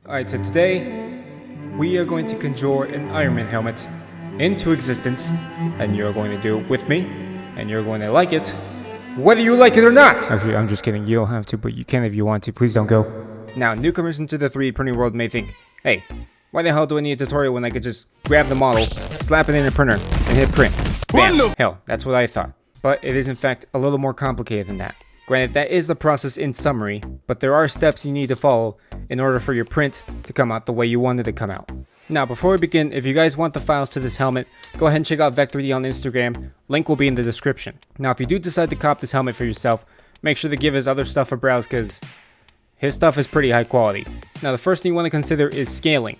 Alright, so today we are going to conjure an Ironman helmet into existence, and you're going to do it with me, and you're going to like it, whether you like it or not! Actually, I'm just kidding, you don't have to, but you can if you want to, please don't go. Now, newcomers into the 3D printing world may think, hey, why the hell do I need a tutorial when I could just grab the model, slap it in a printer, and hit print? Bam! Hell, that's what I thought. But it is in fact a little more complicated than that. Granted, that is the process in summary, but there are steps you need to follow in order for your print to come out the way you wanted it to come out. Now, before we begin, if you guys want the files to this helmet, go ahead and check out Vec3D on Instagram. Link will be in the description. Now, if you do decide to cop this helmet for yourself, make sure to give his other stuff a browse because his stuff is pretty high quality. Now, the first thing you want to consider is scaling,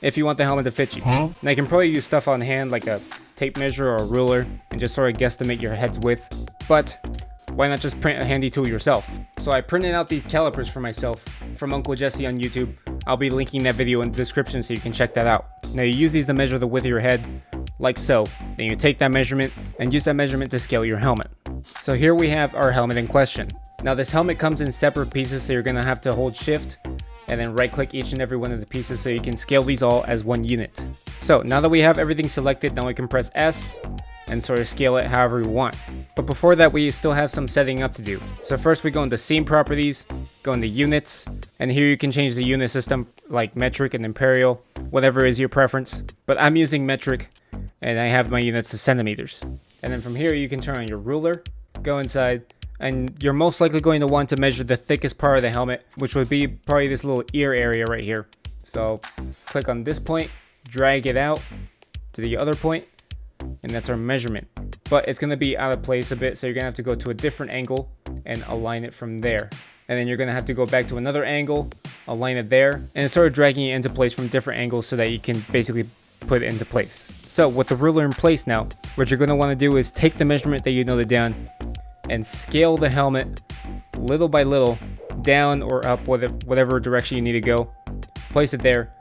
if you want the helmet to fit you. Now, you can probably use stuff on hand like a tape measure or a ruler and just sort of guesstimate your head's width, but why not just print a handy tool yourself? So I printed out these calipers for myself from Uncle Jesse on YouTube. I'll be linking that video in the description so you can check that out. Now you use these to measure the width of your head, like so. Then you take that measurement and use that measurement to scale your helmet. So here we have our helmet in question. Now this helmet comes in separate pieces, so you're gonna have to hold shift and then right click each and every one of the pieces so you can scale these all as one unit. So now that we have everything selected, now we can press S and sort of scale it however we want. But before that, we still have some setting up to do. So first we go into scene properties, go into units, and here you can change the unit system like metric and imperial, whatever is your preference. But I'm using metric and I have my units to centimeters. And then from here you can turn on your ruler, go inside, and you're most likely going to want to measure the thickest part of the helmet, which would be probably this little ear area right here. So click on this point, drag it out to the other point, and that's our measurement. But it's going to be out of place a bit, so you're going to have to go to a different angle and align it from there. And then you're going to have to go back to another angle, align it there, and start dragging it into place from different angles so that you can basically put it into place. So with the ruler in place now, what you're going to want to do is take the measurement that you noted down and scale the helmet little by little down or up, whatever direction you need to go. Place it there,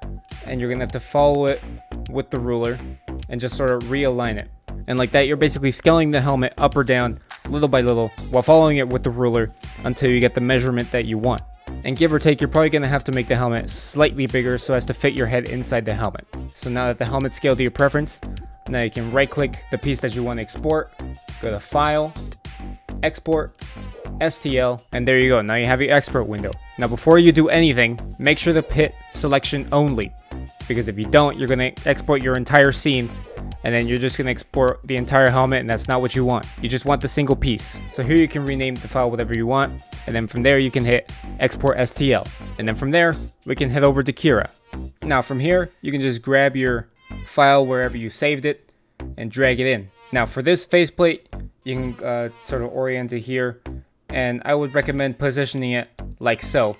and you're going to have to follow it with the ruler and just sort of realign it. And like that, you're basically scaling the helmet up or down little by little while following it with the ruler until you get the measurement that you want. And give or take, you're probably going to have to make the helmet slightly bigger so as to fit your head inside the helmet. So now that the helmet's scaled to your preference, now you can right click the piece that you want to export, go to File, Export, STL, and there you go. Now you have your export window. Now before you do anything, make sure to hit selection only, because if you don't, you're going to export your entire scene and then you're just going to export the entire helmet, and that's not what you want. You just want the single piece. So here you can rename the file whatever you want, and then from there you can hit export STL, and then from there we can head over to Kira. Now from here you can just grab your file wherever you saved it and drag it in. Now for this faceplate, you can sort of orient it here, and I would recommend positioning it like so,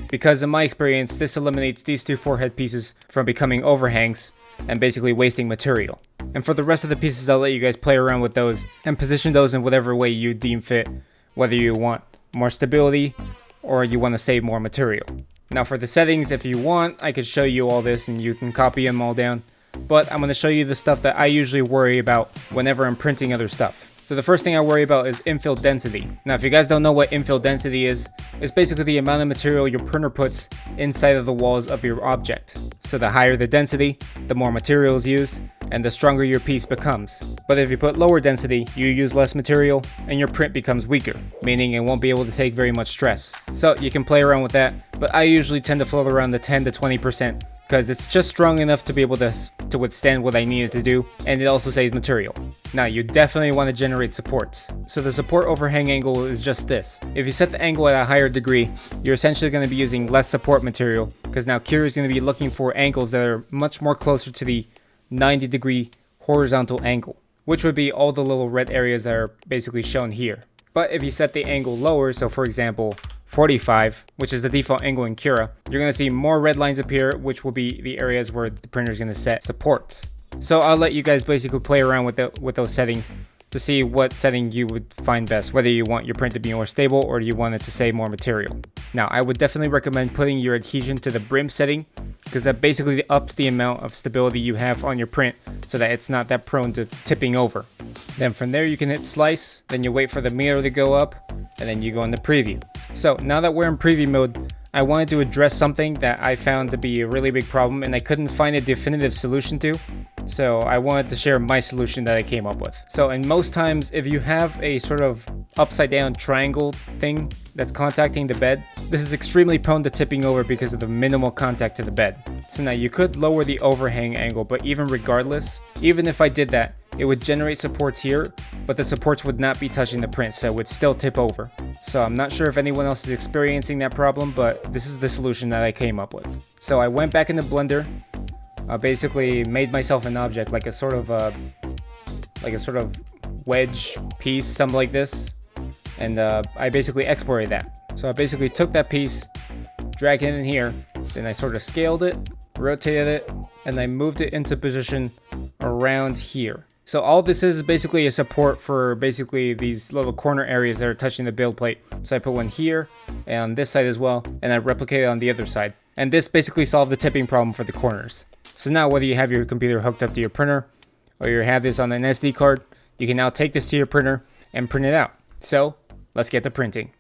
because in my experience this eliminates these two forehead pieces from becoming overhangs and basically wasting material. And for the rest of the pieces, I'll let you guys play around with those and position those in whatever way you deem fit, whether you want more stability or you want to save more material. Now for the settings, if you want, I could show you all this and you can copy them all down, but I'm going to show you the stuff that I usually worry about whenever I'm printing other stuff. So the first thing I worry about is infill density. Now if you guys don't know what infill density is, it's basically the amount of material your printer puts inside of the walls of your object. So the higher the density, the more material is used, and the stronger your piece becomes. But if you put lower density, you use less material, and your print becomes weaker, meaning it won't be able to take very much stress. So you can play around with that, but I usually tend to float around the 10 to 20%, because it's just strong enough to be able to withstand what I needed to do, and it also saves material. Now you definitely want to generate supports. So the support overhang angle is just this. If you set the angle at a higher degree, you're essentially going to be using less support material, because now Kira is going to be looking for angles that are much more closer to the 90-degree horizontal angle, which would be all the little red areas that are basically shown here. But if you set the angle lower, so for example 45, which is the default angle in Kira, you're going to see more red lines appear, which will be the areas where the printer is going to set supports. So I'll let you guys basically play around with those settings to see what setting you would find best, whether you want your print to be more stable or you want it to save more material. Now I would definitely recommend putting your adhesion to the brim setting, because that basically ups the amount of stability you have on your print so that it's not that prone to tipping over. Then from there you can hit slice, then you wait for the meter to go up, and then you go into preview. So now that we're in preview mode, I wanted to address something that I found to be a really big problem and I couldn't find a definitive solution to. So I wanted to share my solution that I came up with. So in most times, if you have a sort of upside down triangle thing that's contacting the bed, this is extremely prone to tipping over because of the minimal contact to the bed. So now you could lower the overhang angle, but even regardless, even if I did that, it would generate supports here, but the supports would not be touching the print, so it would still tip over. So I'm not sure if anyone else is experiencing that problem, but this is the solution that I came up with. So I went back in the Blender, basically made myself an object, like a sort of wedge piece, something like this, and I basically exported that. So I basically took that piece, dragged it in here, then I sort of scaled it, rotated it, and I moved it into position around here. So all this is basically a support for basically these little corner areas that are touching the build plate. So I put one here and on this side as well, and I replicated on the other side. And this basically solved the tipping problem for the corners. So now whether you have your computer hooked up to your printer or you have this on an SD card, you can now take this to your printer and print it out. So let's get to printing.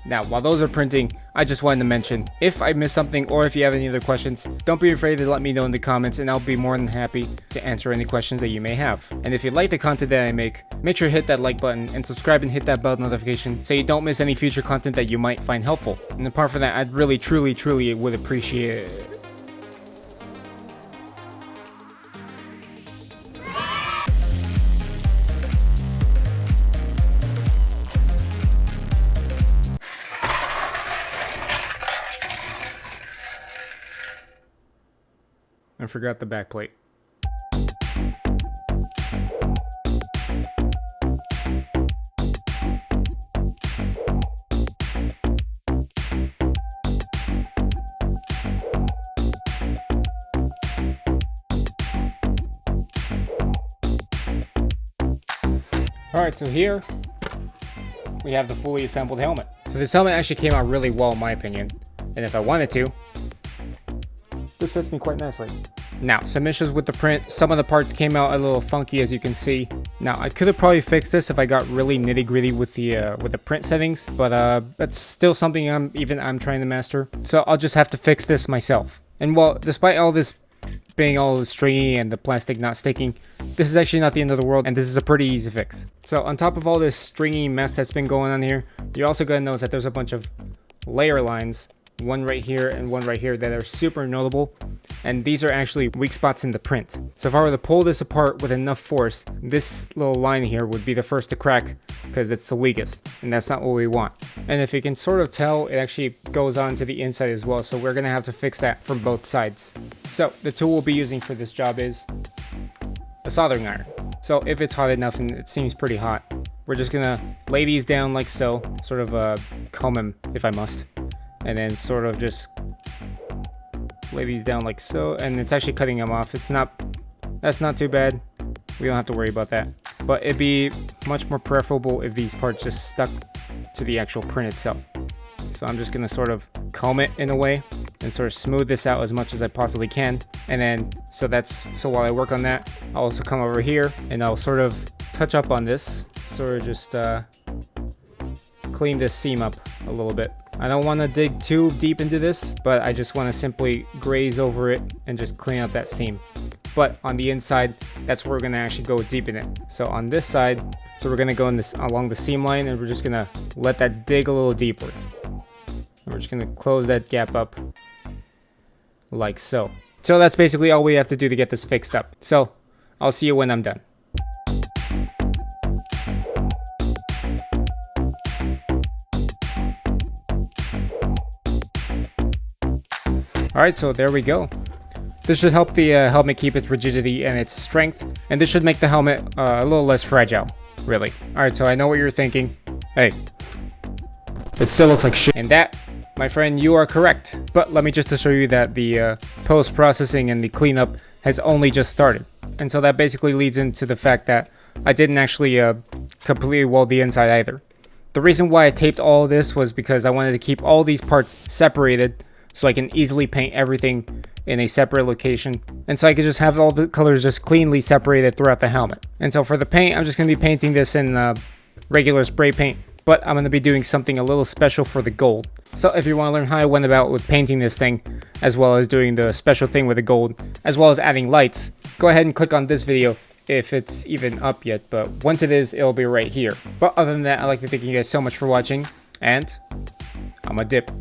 Now, while those are printing, I just wanted to mention, if I missed something or if you have any other questions, don't be afraid to let me know in the comments and I'll be more than happy to answer any questions that you may have. And if you like the content that I make sure to hit that like button and subscribe and hit that bell notification so you don't miss any future content that you might find helpful. And apart from that, I'd really, truly would appreciate it. I forgot the back plate. Alright, so here we have the fully assembled helmet. So this helmet actually came out really well in my opinion. And if I wanted to, this fits me quite nicely. Now, some issues with the print. Some of the parts came out a little funky, as you can see. Now, I could have probably fixed this if I got really nitty-gritty with the print settings, but that's still something I'm trying to master. So I'll just have to fix this myself. And well, despite all this being all stringy and the plastic not sticking, this is actually not the end of the world, and this is a pretty easy fix. So on top of all this stringy mess that's been going on here, you're also gonna notice that there's a bunch of layer lines, one right here and one right here, that are super notable, and these are actually weak spots in the print. So if I were to pull this apart with enough force, this little line here would be the first to crack because it's the weakest, and that's not what we want. And if you can sort of tell, it actually goes on to the inside as well, so we're gonna have to fix that from both sides. So the tool we'll be using for this job is a soldering iron. So if it's hot enough, and it seems pretty hot, we're just gonna lay these down like so, sort of comb them if I must, and then sort of just lay these down like so, and it's actually cutting them off. That's not too bad. We don't have to worry about that. But it'd be much more preferable if these parts just stuck to the actual print itself. So I'm just gonna sort of comb it in a way and sort of smooth this out as much as I possibly can. And then, so while I work on that, I'll also come over here and I'll sort of touch up on this, sort of just clean this seam up a little bit. I don't want to dig too deep into this, but I just want to simply graze over it and just clean up that seam. But on the inside, that's where we're going to actually go deep in it. So on this side, so we're going to go in this along the seam line, and we're just going to let that dig a little deeper. And we're just going to close that gap up like so. So that's basically all we have to do to get this fixed up. So I'll see you when I'm done. Alright, so there we go. This should help the helmet keep its rigidity and its strength, and this should make the helmet a little less fragile, really. Alright, so I know what you're thinking. Hey, it still looks like shit. And that, my friend, you are correct. But let me just assure you that the post-processing and the cleanup has only just started. And so that basically leads into the fact that I didn't actually completely weld the inside either. The reason why I taped all of this was because I wanted to keep all these parts separated so I can easily paint everything in a separate location, and so I could just have all the colors just cleanly separated throughout the helmet. And so for the paint, I'm just going to be painting this in regular spray paint, but I'm going to be doing something a little special for the gold. So if you want to learn how I went about with painting this thing, as well as doing the special thing with the gold, as well as adding lights, go ahead and click on this video if it's even up yet, but once it is, it'll be right here. But other than that, I'd like to thank you guys so much for watching, and I'm a dip.